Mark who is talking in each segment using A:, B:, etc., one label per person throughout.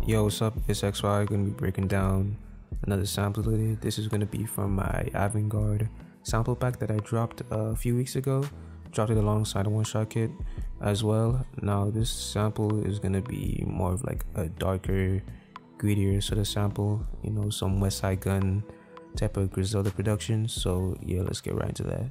A: Yo, what's up? It's XY. Gonna be breaking down another sample today. This is gonna be from my Avant-Garde sample pack that I dropped a few weeks ago. Dropped it alongside a one-shot kit as well. Now this sample is gonna be more of like a darker, grittier sort of sample. You know, some Westside Gunn type of Griselda production. So yeah, let's get right into that.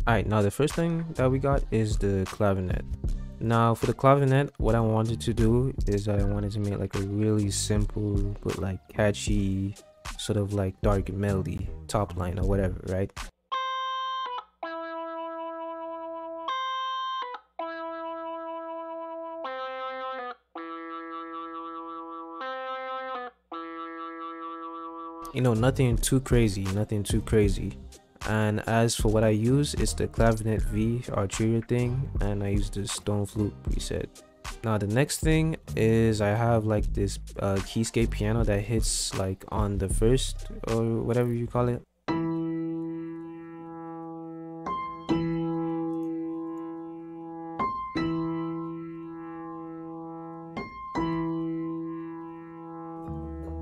A: Alright, now the first thing that we got is the clavinet. Now for the clavinet, what I wanted to do is I wanted to make like a really simple but like catchy sort of like dark melody top line or whatever, right? You know, nothing too crazy. And as for what I use, it's the clavinet V Arturia thing, and I use the stone flute preset. Now the next thing is I have like this keyscape piano that hits like on the first or whatever you call it.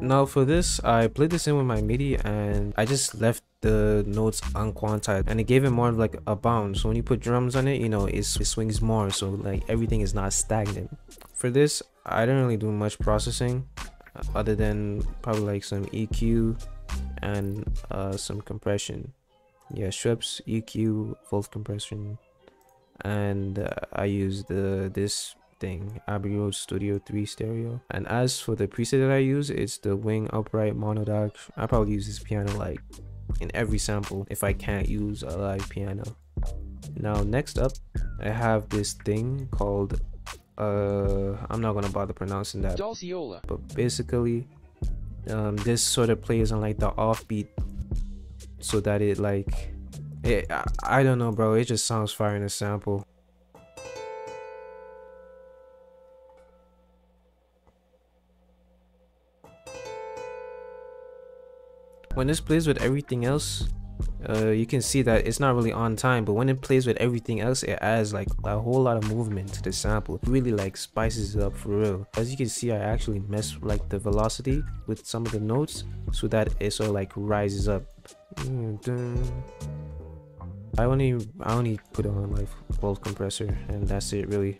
A: Now for this, I played this in with my MIDI and I just left the notes unquantized and it gave it more of like a bounce. So when you put drums on it, you know, it swings more, so like everything is not stagnant. For this, I didn't really do much processing other than probably like some EQ and some compression. Yeah, strips, EQ, full compression, and I used this thing, Abbey Road Studio 3 stereo. And as for the preset that I use, it's the Wing Upright Monodoc. I probably use this piano like in every sample if I can't use a live piano. Now next up, I have this thing called I'm not gonna bother pronouncing that, but basically this sort of plays on like the offbeat so that it like I don't know, bro, it just sounds fire in a sample. When this plays with everything else, you can see that it's not really on time, but when it plays with everything else, it adds like a whole lot of movement to the sample. It really like spices it up for real. As you can see, I actually mess like the velocity with some of the notes so that it sort of like rises up. I only put on like full compressor and that's it really,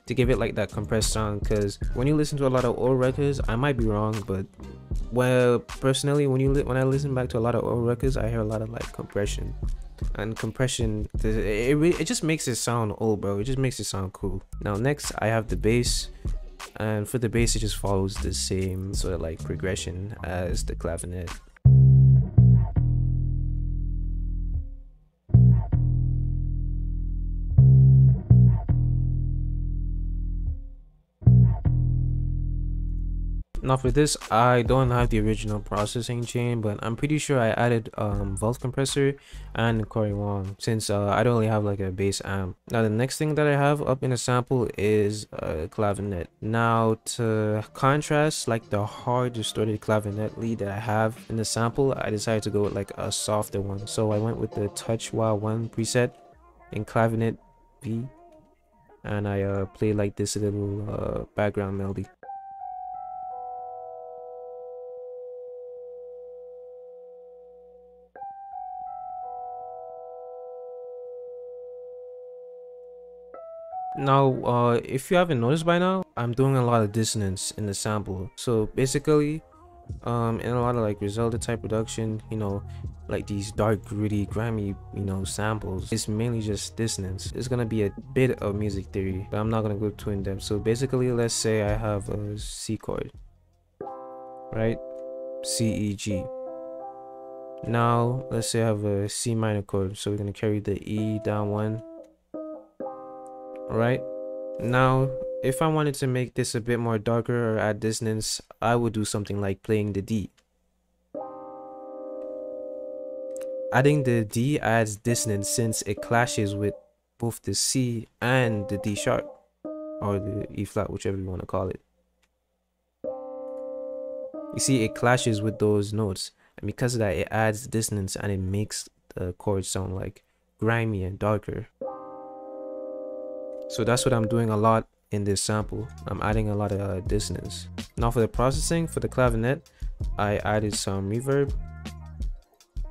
A: to give it like that compressed sound. Because when you listen to a lot of old records, I might be wrong, but well, personally, when I listen back to a lot of old records, I hear a lot of like compression, and compression it just makes it sound old, bro. It just makes it sound cool. Now next, I have the bass, and for the bass, it just follows the same sort of like progression as the clavinet. Now for this, I don't have the original processing chain, but I'm pretty sure I added Vault Compressor and Corey Wong, since I don't really have like a bass amp. Now the next thing that I have up in a sample is a clavinet. Now to contrast like the hard distorted clavinet lead that I have in the sample, I decided to go with like a softer one. So I went with the Touch Wild 1 preset in clavinet V, and I played like this little background melody. Now if you haven't noticed by now, I'm doing a lot of dissonance in the sample. So basically in a lot of like Griselda type production, you know, like these dark gritty grimy, you know, samples, it's mainly just dissonance. It's gonna be a bit of music theory, but I'm not gonna go too in depth. So basically, let's say I have a C chord, right? C, E, G. Now let's say I have a C minor chord, so we're gonna carry the E down one. Right now, if I wanted to make this a bit more darker or add dissonance, I would do something like playing the D. Adding the D adds dissonance since it clashes with both the C and the D sharp, or the E flat, whichever you want to call it. You see, it clashes with those notes, and because of that, it adds dissonance and it makes the chords sound like grimy and darker. So that's what I'm doing a lot in this sample. I'm adding a lot of dissonance. Now for the processing, for the clavinet, I added some reverb,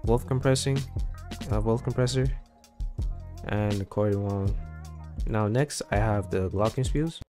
A: wolf compressor, and the accordion. Now next, I have the glockenspiels.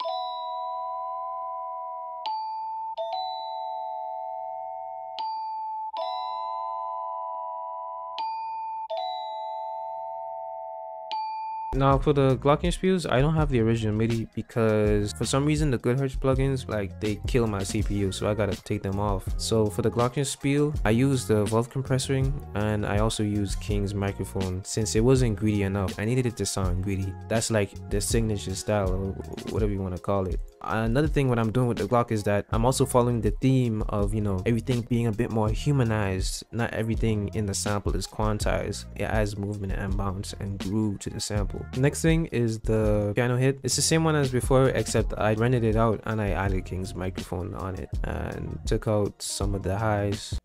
A: Now for the glockenspiels, I don't have the original MIDI because for some reason the GoodHertz plugins, like, they kill my CPU, so I gotta take them off. So for the glockenspiel, I used the Volt compressing and I also used King's microphone since it wasn't greedy enough. I needed it to sound greedy. That's like the signature style, or whatever you want to call it. Another thing what I'm doing with the Glock is that I'm also following the theme of, you know, everything being a bit more humanized. Not everything in the sample is quantized. It adds movement and bounce and groove to the sample. Next thing is the piano hit. It's the same one as before, except I rendered it out and I added King's microphone on it and took out some of the highs.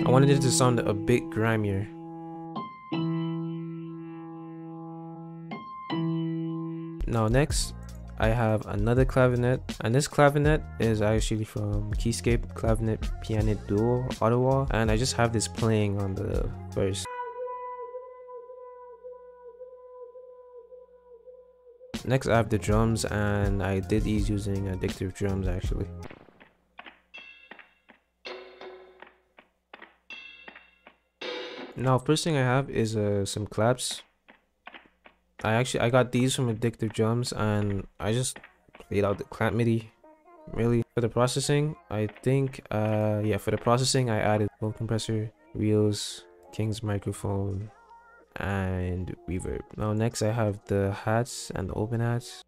A: I wanted it to sound a bit grimier. Now next, I have another clavinet, and this clavinet is actually from Keyscape Clavinet Piano Duo Ottawa, and I just have this playing on the first. Next I have the drums, and I did these using addictive drums actually. Now first thing I have is some claps. I got these from addictive drums and I just played out the clap MIDI. Really, for the processing, I think yeah, for the processing I added Volt compressor, reels, King's microphone, and reverb. Now next I have the hats and the open hats.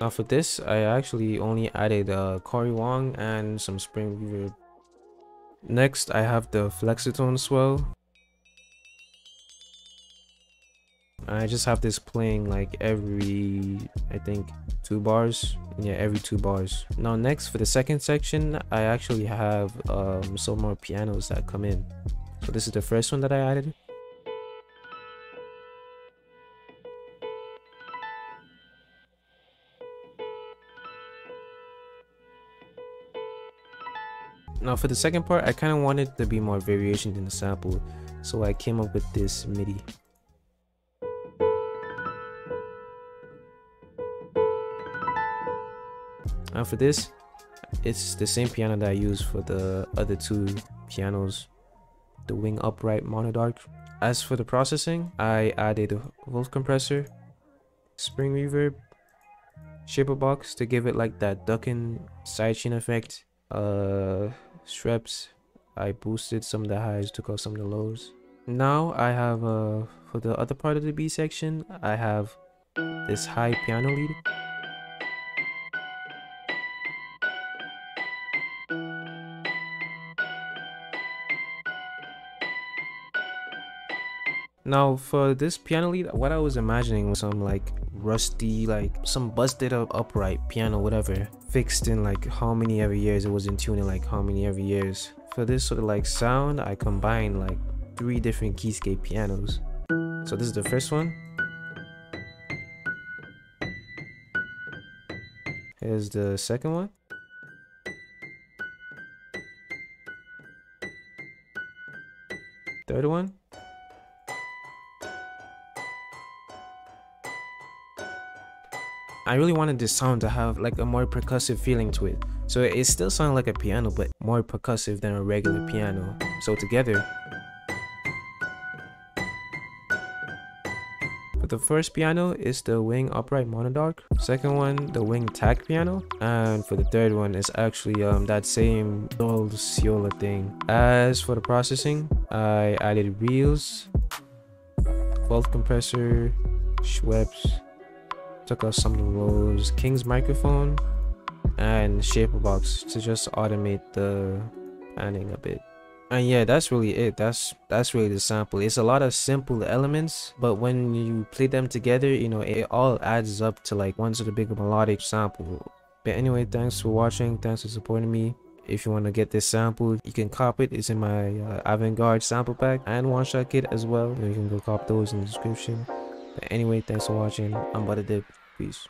A: Now for this, I actually only added Cory Wong and some spring reverb. Next, I have the flexitone swell. I just have this playing like every, I think, 2 bars. Yeah, every 2 bars. Now next, for the second section, I actually have some more pianos that come in. So this is the first one that I added. Now for the second part, I kind of wanted to be more variation in the sample, so I came up with this MIDI. And for this, it's the same piano that I used for the other 2 pianos, the wing upright monodark. As for the processing, I added a Volt compressor, spring reverb, shaper box to give it like that ducking sidechain effect, streps. I boosted some of the highs, took out some of the lows. Now I have for the other part of the B section, I have this high piano lead. Now for this piano lead, what I was imagining was some like rusty, like some busted up upright piano, whatever, fixed in like how many ever years, it was in tune in like how many ever years. For this sort of like sound, I combined like 3 different Keyscape pianos. So this is the first one. Here's the second one. Third one. I really wanted this sound to have like a more percussive feeling to it. So it still sounded like a piano, but more percussive than a regular piano. So together, for the first piano is the wing upright monodark. Second one, the wing tack piano. And for the third one is actually that same Dol Ciola thing. As for the processing, I added reels, Fault compressor, Schweppes, took out some of those, King's microphone, and shaper box to just automate the panning a bit. And yeah, that's really it. That's really the sample. It's a lot of simple elements, but when you play them together, you know, it all adds up to like one sort of big melodic sample. But anyway, thanks for watching, thanks for supporting me. If you want to get this sample, you can cop it. It's in my avant-garde sample pack and one shot kit as well. You can go cop those in the description. But anyway, thanks for watching. I'm about to dip. Peace.